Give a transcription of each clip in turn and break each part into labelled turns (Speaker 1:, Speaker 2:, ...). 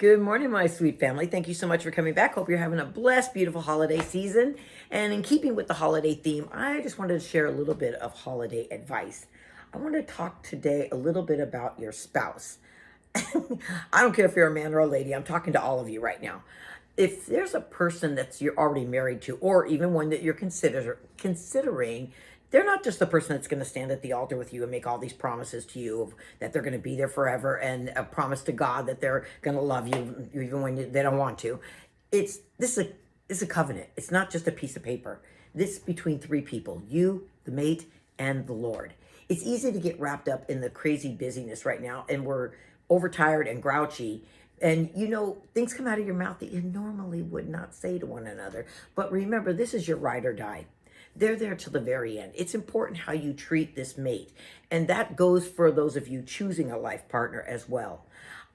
Speaker 1: Good morning, my sweet family. Thank you so much for coming back. Hope you're having a blessed, beautiful holiday season. And in keeping with the holiday theme, I just wanted to share a little bit of holiday advice. I want to talk today a little bit about your spouse. I don't care if you're a man or a lady, I'm talking to all of you right now. If there's a person that's you're already married to, or even one that you're considering, they're not just the person that's going to stand at the altar with you and make all these promises to you of, that they're going to be there forever, and a promise to God that they're going to love you even when they don't want to. This is a covenant. It's not just a piece of paper. This is between three people: you, the mate, and the Lord. It's easy to get wrapped up in the crazy busyness right now, and we're overtired and grouchy. And things come out of your mouth that you normally would not say to one another. But remember, this is your ride or die. They're there till the very end. It's important how you treat this mate. And that goes for those of you choosing a life partner as well.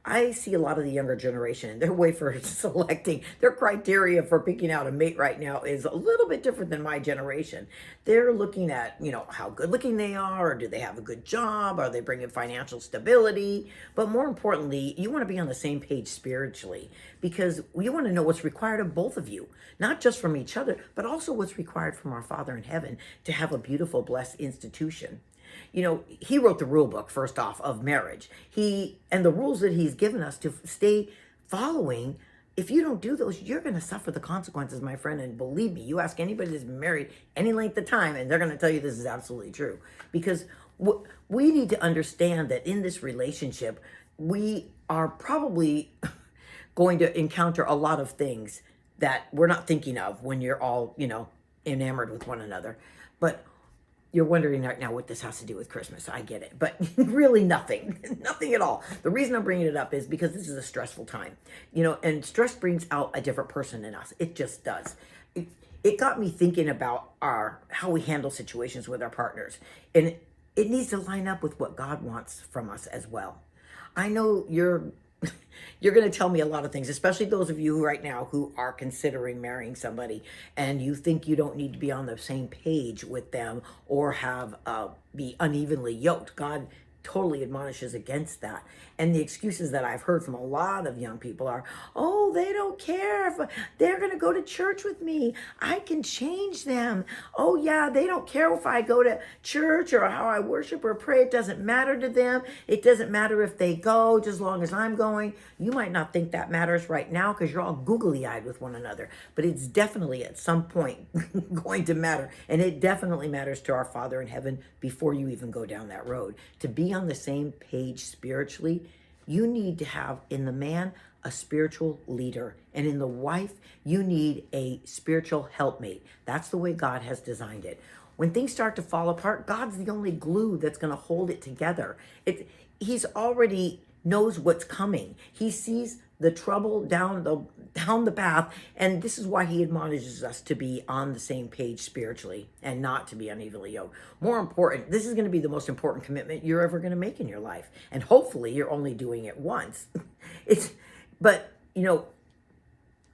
Speaker 1: I see a lot of the younger generation, and their way for selecting, their criteria for picking out a mate right now is a little bit different than my generation. They're looking at, how good looking they are, or do they have a good job? Are they bringing financial stability? But more importantly, you want to be on the same page spiritually, because you want to know what's required of both of you, not just from each other, but also what's required from our Father in heaven to have a beautiful, blessed institution. He wrote the rule book, first off, of marriage. And the rules that he's given us to stay following. If you don't do those, you're going to suffer the consequences, my friend. And believe me, you ask anybody that's been married any length of time, and they're going to tell you this is absolutely true. Because we need to understand that in this relationship, we are probably going to encounter a lot of things that we're not thinking of when you're all, enamored with one another. But you're wondering right now what this has to do with Christmas. I get it, but really nothing, nothing at all. The reason I'm bringing it up is because this is a stressful time, and stress brings out a different person in us. It just does. It got me thinking about how we handle situations with our partners, and it needs to line up with what God wants from us as well. I know you're going to tell me a lot of things, especially those of you right now who are considering marrying somebody, and you think you don't need to be on the same page with them or have be unevenly yoked. God totally admonishes against that. And the excuses that I've heard from a lot of young people are, oh, they don't care if they're going to go to church with me. I can change them. Oh, yeah, they don't care if I go to church or how I worship or pray. It doesn't matter to them. It doesn't matter if they go, just as long as I'm going. You might not think that matters right now because you're all googly-eyed with one another, but it's definitely at some point going to matter. And it definitely matters to our Father in heaven before you even go down that road. To be on the same page spiritually, you need to have in the man a spiritual leader, and in the wife you need a spiritual helpmate. That's the way God has designed it. When things start to fall apart, God's the only glue that's going to hold it together. He's already knows what's coming. He sees the trouble down the path, and this is why he admonishes us to be on the same page spiritually and not to be unevenly yoked. More important, this is going to be the most important commitment you're ever going to make in your life, and hopefully you're only doing it once. But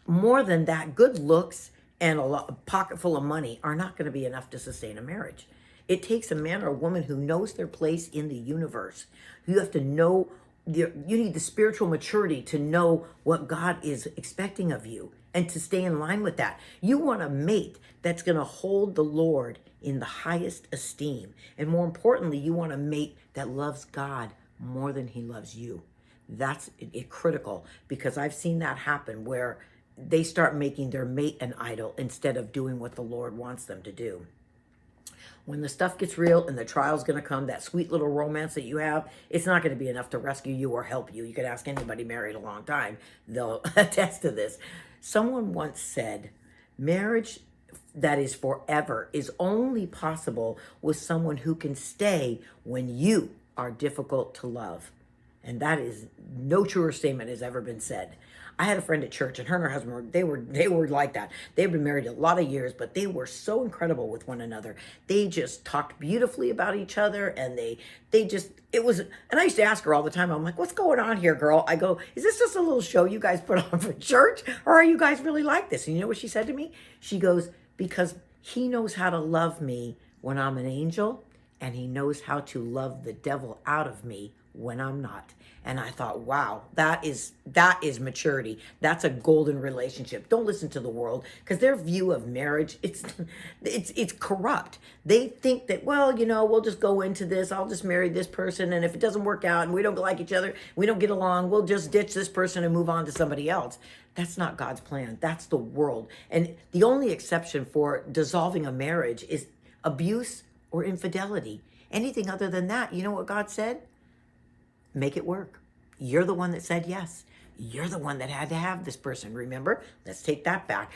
Speaker 1: more than that, good looks and a pocket full of money are not going to be enough to sustain a marriage. It takes a man or a woman who knows their place in the universe. You have to know. You need the spiritual maturity to know what God is expecting of you and to stay in line with that. You want a mate that's going to hold the Lord in the highest esteem. And more importantly, you want a mate that loves God more than he loves you. That's critical, because I've seen that happen where they start making their mate an idol instead of doing what the Lord wants them to do. When the stuff gets real and the trial's going to come, that sweet little romance that you have, it's not going to be enough to rescue you or help you. You could ask anybody married a long time. They'll attest to this. Someone once said, marriage that is forever is only possible with someone who can stay when you are difficult to love. And that is no truer statement has ever been said. I had a friend at church, and her and her husband they were like that. They've been married a lot of years, but they were so incredible with one another. They just talked beautifully about each other, and it was. And I used to ask her all the time. I'm like, "What's going on here, girl?" I go, "Is this just a little show you guys put on for church, or are you guys really like this?" And you know what she said to me? She goes, "Because he knows how to love me when I'm an angel, and he knows how to love the devil out of me when I'm not. And I thought, wow, that is maturity. That's a golden relationship. Don't listen to the world, because their view of marriage, it's corrupt. They think that, well, we'll just go into this. I'll just marry this person, and if it doesn't work out and we don't like each other, we don't get along, we'll just ditch this person and move on to somebody else. That's not God's plan. That's the world. And the only exception for dissolving a marriage is abuse or infidelity. Anything other than that, you know what God said? Make it work. You're the one that said yes. You're the one that had to have this person. Remember? Let's take that back.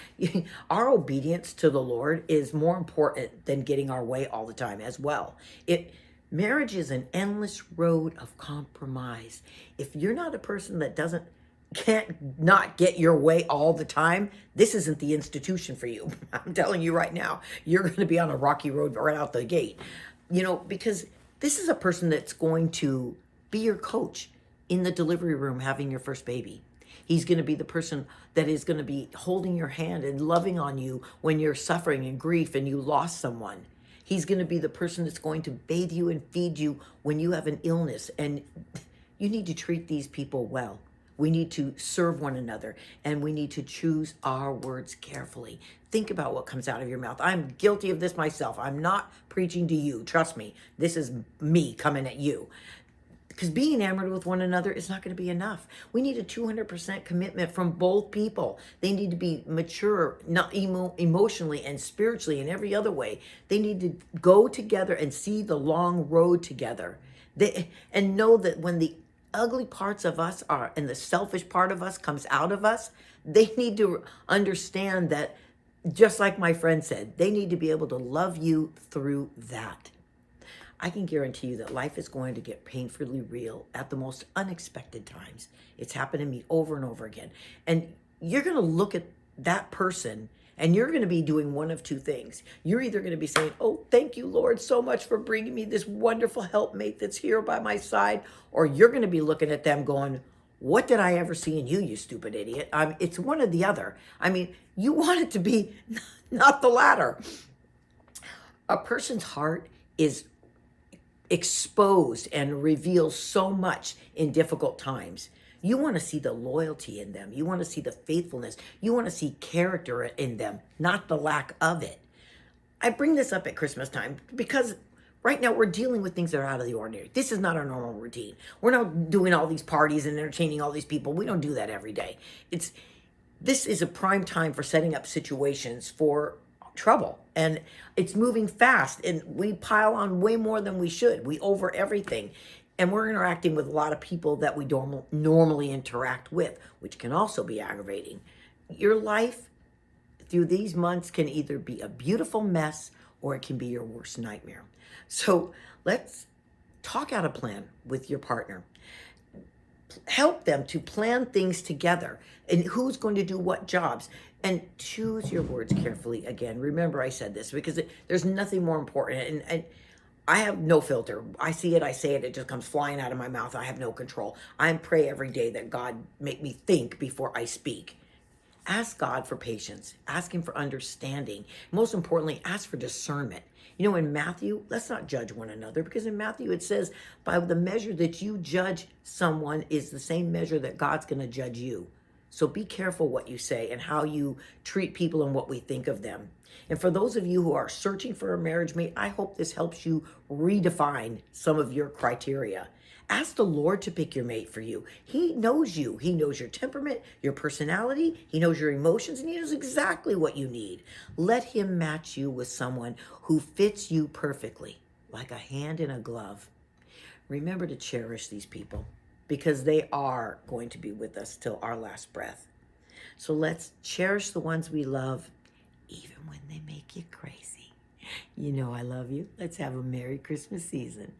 Speaker 1: Our obedience to the Lord is more important than getting our way all the time as well. Marriage is an endless road of compromise. If you're not a person that can't not get your way all the time, this isn't the institution for you. I'm telling you right now, you're going to be on a rocky road right out the gate. Because this is a person that's going to be your coach in the delivery room having your first baby. He's going to be the person that is going to be holding your hand and loving on you when you're suffering in grief and you lost someone. He's going to be the person that's going to bathe you and feed you when you have an illness. And you need to treat these people well. We need to serve one another, and we need to choose our words carefully. Think about what comes out of your mouth. I'm guilty of this myself. I'm not preaching to you. Trust me. This is me coming at you. Because being enamored with one another is not going to be enough. We need a 200% commitment from both people. They need to be mature, not emotionally and spiritually and every other way. They need to go together and see the long road together. And know that when the ugly parts of us are and the selfish part of us comes out of us, they need to understand that, just like my friend said, they need to be able to love you through that. I can guarantee you that life is going to get painfully real at the most unexpected times. It's happened to me over and over again. And you're going to look at that person and you're going to be doing one of two things. You're either going to be saying, oh, thank you, Lord, so much for bringing me this wonderful helpmate that's here by my side. Or you're going to be looking at them going, what did I ever see in you, you stupid idiot? It's one or the other. You want it to be not the latter. A person's heart is exposed and reveals so much in difficult times. You want to see the loyalty in them. You want to see the faithfulness. You want to see character in them, not the lack of it. I bring this up at Christmas time because right now we're dealing with things that are out of the ordinary. This is not our normal routine. We're not doing all these parties and entertaining all these people. We don't do that every day. This is a prime time for setting up situations for trouble, and it's moving fast, and we pile on way more than we should. We over everything, and we're interacting with a lot of people that we don't normally interact with, which can also be aggravating. Your life through these months can either be a beautiful mess or it can be your worst nightmare. So let's talk out a plan with your partner. Help them to plan things together and who's going to do what jobs, and choose your words carefully. Again, remember I said this because there's nothing more important, and I have no filter. I see it, I say it, it just comes flying out of my mouth. I have no control. I pray every day that God make me think before I speak. Ask God for patience. Ask him for understanding. Most importantly, ask for discernment. In Matthew, let's not judge one another, because in Matthew it says, by the measure that you judge someone is the same measure that God's going to judge you. So be careful what you say and how you treat people and what we think of them. And for those of you who are searching for a marriage mate, I hope this helps you redefine some of your criteria. Ask the Lord to pick your mate for you. He knows you. He knows your temperament, your personality. He knows your emotions, and he knows exactly what you need. Let him match you with someone who fits you perfectly, like a hand in a glove. Remember to cherish these people, because they are going to be with us till our last breath. So let's cherish the ones we love, even when they make you crazy. I love you. Let's have a Merry Christmas season.